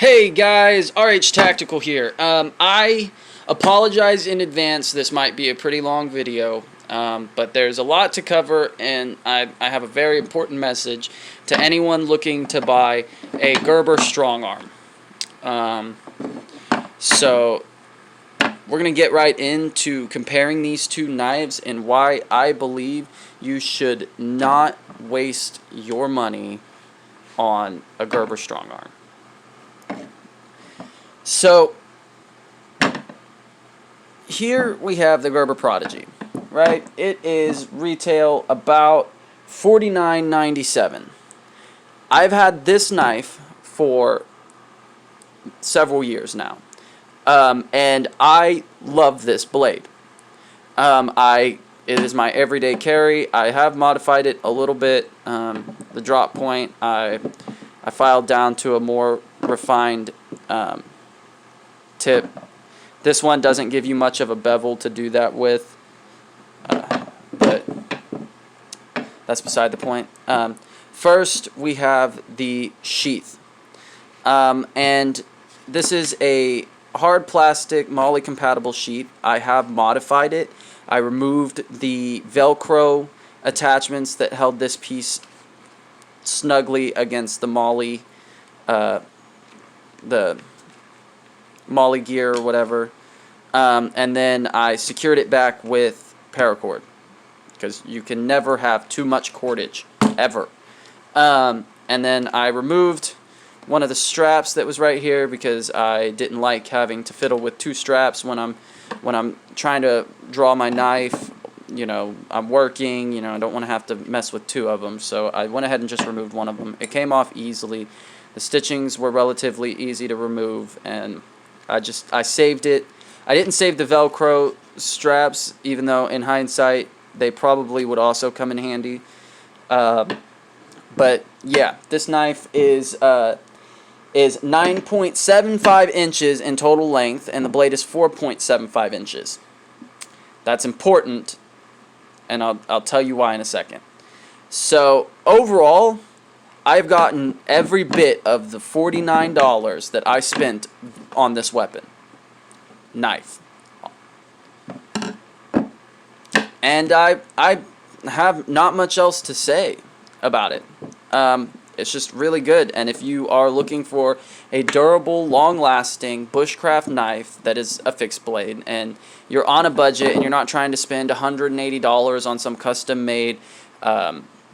Hey guys, RH Tactical here. I apologize in advance. This might be a pretty long video, but there's a lot to cover, and I have a very important message to anyone looking to buy a Gerber Strong Arm. So we're going to get right into comparing these two knives and why I believe you should not waste your money on a Gerber Strong Arm. So here we have the Gerber Prodigy, right? It is retail about $49.97. I've had this knife for several years now, and I love this blade. It is my everyday carry. I have modified it a little bit. The drop point I filed down to a more refined tip. This one doesn't give you much of a bevel to do that with, but that's beside the point. First, we have the sheath, and this is a hard plastic MOLLE compatible sheath. I have modified it. I removed the Velcro attachments that held this piece snugly against the MOLLE gear or whatever, and then I secured it back with paracord, because you can never have too much cordage ever. And then I removed one of the straps that was right here, because I didn't like having to fiddle with two straps when I'm trying to draw my knife. You know, I'm working, you know, I don't want to have to mess with two of them, so I went ahead and just removed one of them. It came off easily. The stitchings were relatively easy to remove, and I saved it. I didn't save the Velcro straps, even though in hindsight they probably would also come in handy. But yeah, this knife is 9.75 inches in total length, and the blade is 4.75 inches. That's important, and I'll tell you why in a second. So overall, I've gotten every bit of the $49 that I spent on this weapon. Knife. And I have not much else to say about it. It's just really good. And if you are looking for a durable, long-lasting bushcraft knife that is a fixed blade, and you're on a budget and you're not trying to spend $180 on some custom-made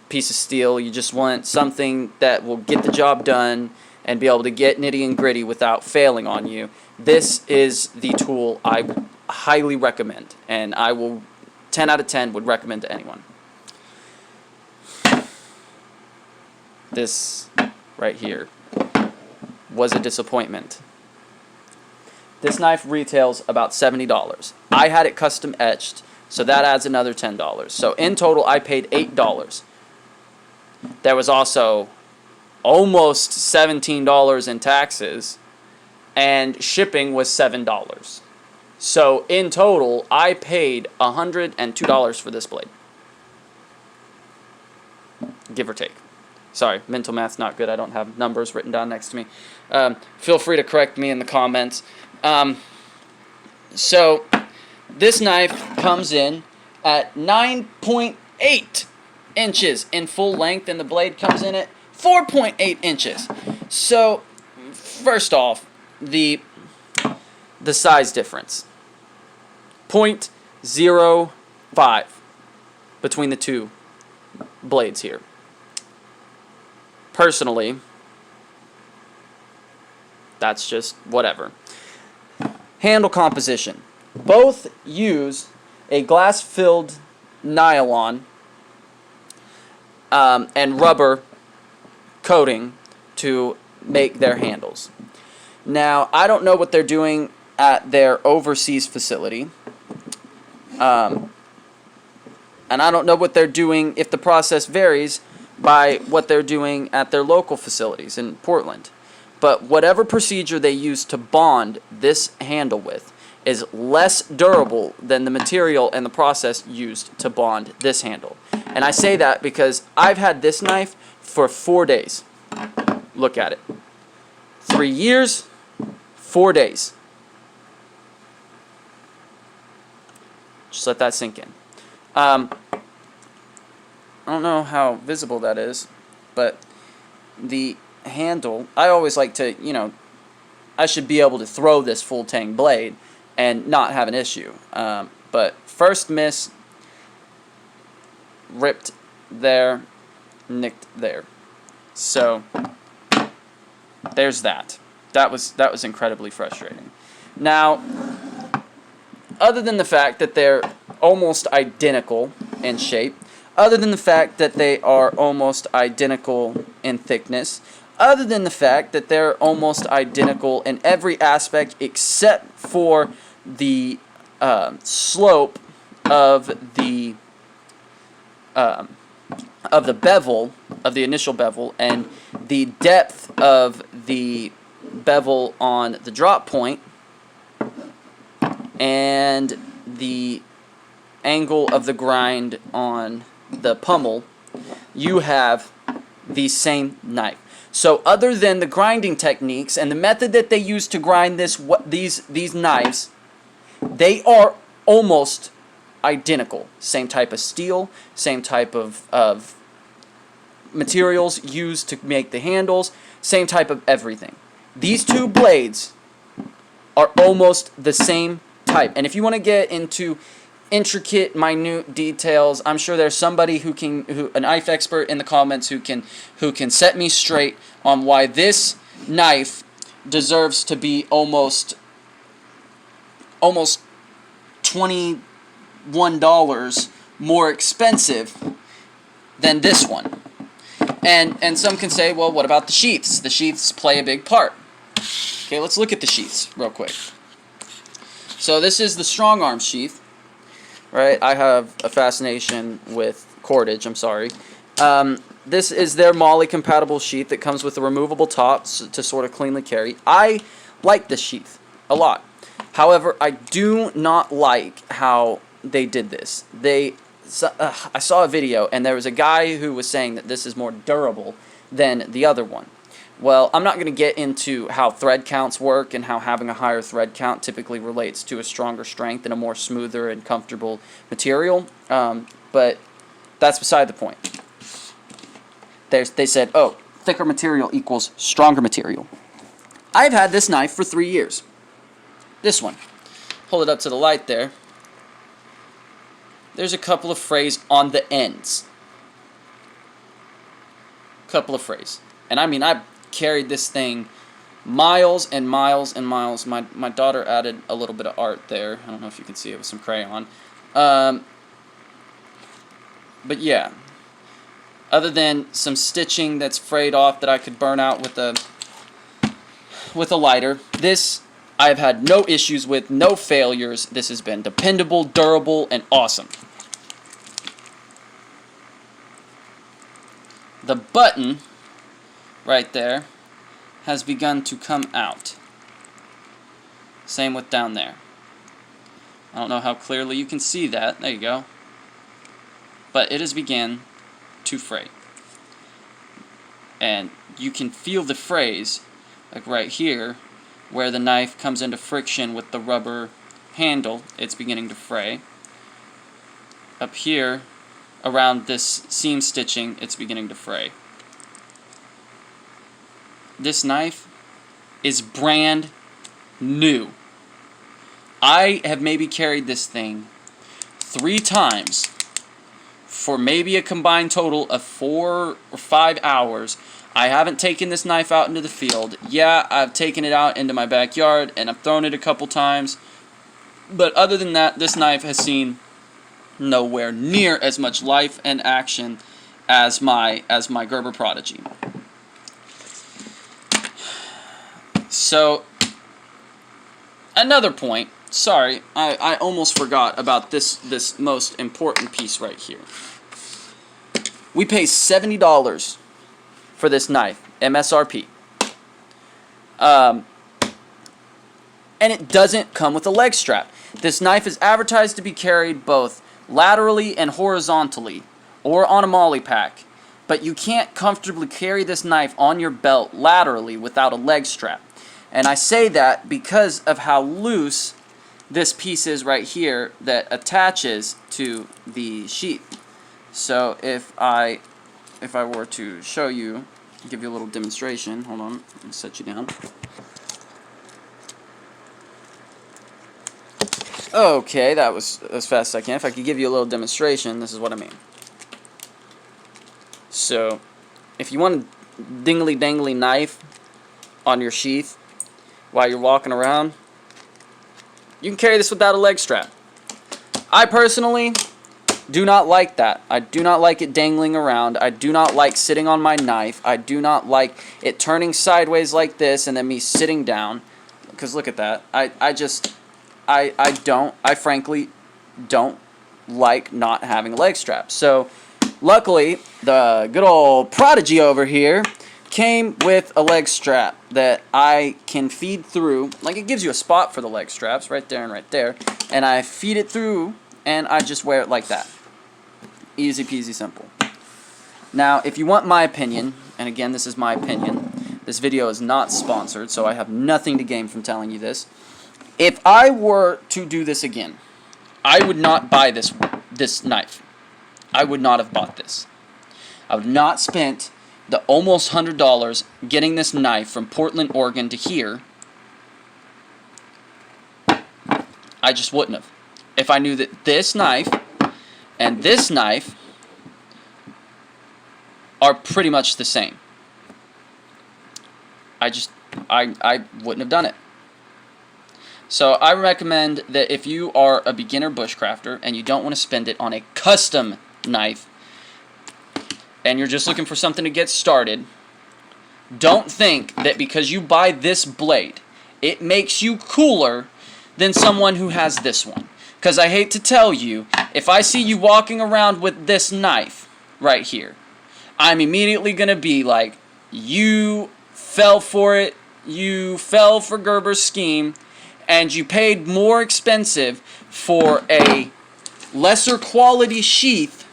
piece of steel, you just want something that will get the job done and be able to get nitty and gritty without failing on you, this is the tool I highly recommend, and I will 10 out of 10 would recommend to anyone. This right here was a disappointment. This knife retails about $70. I had it custom etched, so that adds another $10. So in total I paid $8. There was also almost $17 in taxes, and shipping was $7. So in total, I paid $102 for this blade, give or take. Sorry, mental math's not good. I don't have numbers written down next to me. Feel free to correct me in the comments. So this knife comes in at 9.8 inches in full length, and the blade comes in at 4.8 inches. So first off, the size difference, 0.05 between the two blades here. Personally, that's just whatever. Handle composition. Both use a glass-filled nylon and rubber coating to make their handles. Now, I don't know what they're doing at their overseas facility, and I don't know what they're doing if the process varies by what they're doing at their local facilities in Portland. But whatever procedure they use to bond this handle with is less durable than the material and the process used to bond this handle. And I say that because I've had this knife for 4 days. Look at it. 3 years, 4 days. Just let that sink in. I don't know how visible that is, but the handle, I always like to, I should be able to throw this full tang blade and not have an issue. But first miss, ripped there, nicked there. So there's that. That was incredibly frustrating. Now, other than the fact that they're almost identical in shape, other than the fact that they are almost identical in thickness, other than the fact that they're almost identical in every aspect except for the slope of the bevel, of the initial bevel, and the depth of the bevel on the drop point, and the angle of the grind on the pommel, you have the same knife. So other than the grinding techniques and the method that they use to grind these knives, they are almost identical. Same type of steel, same type of materials used to make the handles, same type of everything. These two blades are almost the same type. And if you want to get into intricate, minute details, I'm sure there's somebody a knife expert in the comments who can set me straight on why this knife deserves to be almost $21 more expensive than this one. And some can say, well, what about the sheaths? The sheaths play a big part. Okay, let's look at the sheaths real quick. So this is the strong arm sheath. Right, I have a fascination with cordage, I'm sorry. This is their MOLLE compatible sheath that comes with a removable top to sort of cleanly carry. I like this sheath a lot. However, I do not like how they did this. I saw a video and there was a guy who was saying that this is more durable than the other one. Well, I'm not going to get into how thread counts work and how having a higher thread count typically relates to a stronger strength and a more smoother and comfortable material, but that's beside the point. They said, oh, thicker material equals stronger material. I've had this knife for 3 years. This one. Hold it up to the light there. There's a couple of frays on the ends. Couple of frays. And I mean, I've carried this thing miles and miles and miles. My daughter added a little bit of art there. I don't know if you can see it with some crayon. But yeah, other than some stitching that's frayed off that I could burn out with a lighter, this I've had no issues with, no failures. This has been dependable, durable, and awesome. The button right there has begun to come out. Same with down there. I don't know how clearly you can see that. There you go. But it has begun to fray. And you can feel the frays, like right here, where the knife comes into friction with the rubber handle. It's beginning to fray. Up here, around this seam stitching, it's beginning to fray. This knife is brand new. I have maybe carried this thing 3 times for maybe a combined total of 4 or 5 hours. I haven't taken this knife out into the field. Yeah, I've taken it out into my backyard and I've thrown it a couple times. But other than that, this knife has seen nowhere near as much life and action as my Gerber Prodigy. So, another point, sorry, I almost forgot about this most important piece right here. We pay $70 for this knife, MSRP. And it doesn't come with a leg strap. This knife is advertised to be carried both laterally and horizontally, or on a MOLLE pack. but you can't comfortably carry this knife on your belt laterally without a leg strap. And I say that because of how loose this piece is right here that attaches to the sheath. So if I were to show you, give you a little demonstration, hold on, let me set you down. Okay, that was as fast as I can. If I could give you a little demonstration, this is what I mean. So, if you want a dingly-dangly knife on your sheath while you're walking around, you can carry this without a leg strap. I personally do not like that. I do not like it dangling around. I do not like sitting on my knife. I do not like it turning sideways like this and then me sitting down. Because look at that. I frankly don't like not having a leg strap. So, luckily, the good old Prodigy over here came with a leg strap that I can feed through. Like, it gives you a spot for the leg straps, right there and right there. And I feed it through, and I just wear it like that. Easy peasy simple. Now, if you want my opinion, and again, this is my opinion, this video is not sponsored, so I have nothing to gain from telling you this. If I were to do this again, I would not buy this knife. I would not have bought this. I would not spent the almost $100 getting this knife from Portland, Oregon to here. I just wouldn't have. If I knew that this knife and this knife are pretty much the same. I wouldn't have done it. So I recommend that if you are a beginner bushcrafter and you don't want to spend it on a custom knife and you're just looking for something to get started, don't think that because you buy this blade, it makes you cooler than someone who has this one. Because I hate to tell you, if I see you walking around with this knife right here, I'm immediately going to be like, you fell for it, you fell for Gerber's scheme, and you paid more expensive for a lesser quality sheath,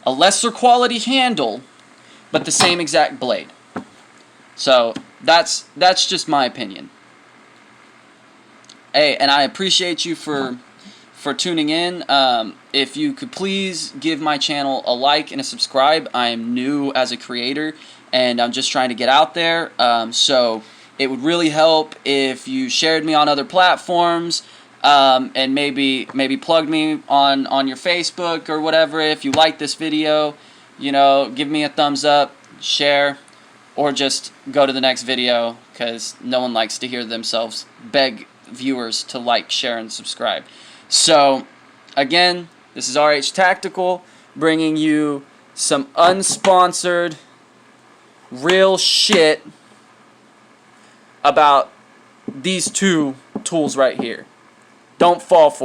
a lesser quality handle, but the same exact blade. So that's just my opinion. Hey, and I appreciate you for tuning in. If you could please give my channel a like and a subscribe. I am new as a creator, and I'm just trying to get out there. So it would really help if you shared me on other platforms, and maybe plugged me on your Facebook or whatever. If you like this video, you know, give me a thumbs up, share, or just go to the next video, because no one likes to hear themselves beg viewers to like, share, and subscribe. So, again, this is RH Tactical, bringing you some unsponsored, real shit about these two tools right here. Don't fall for it.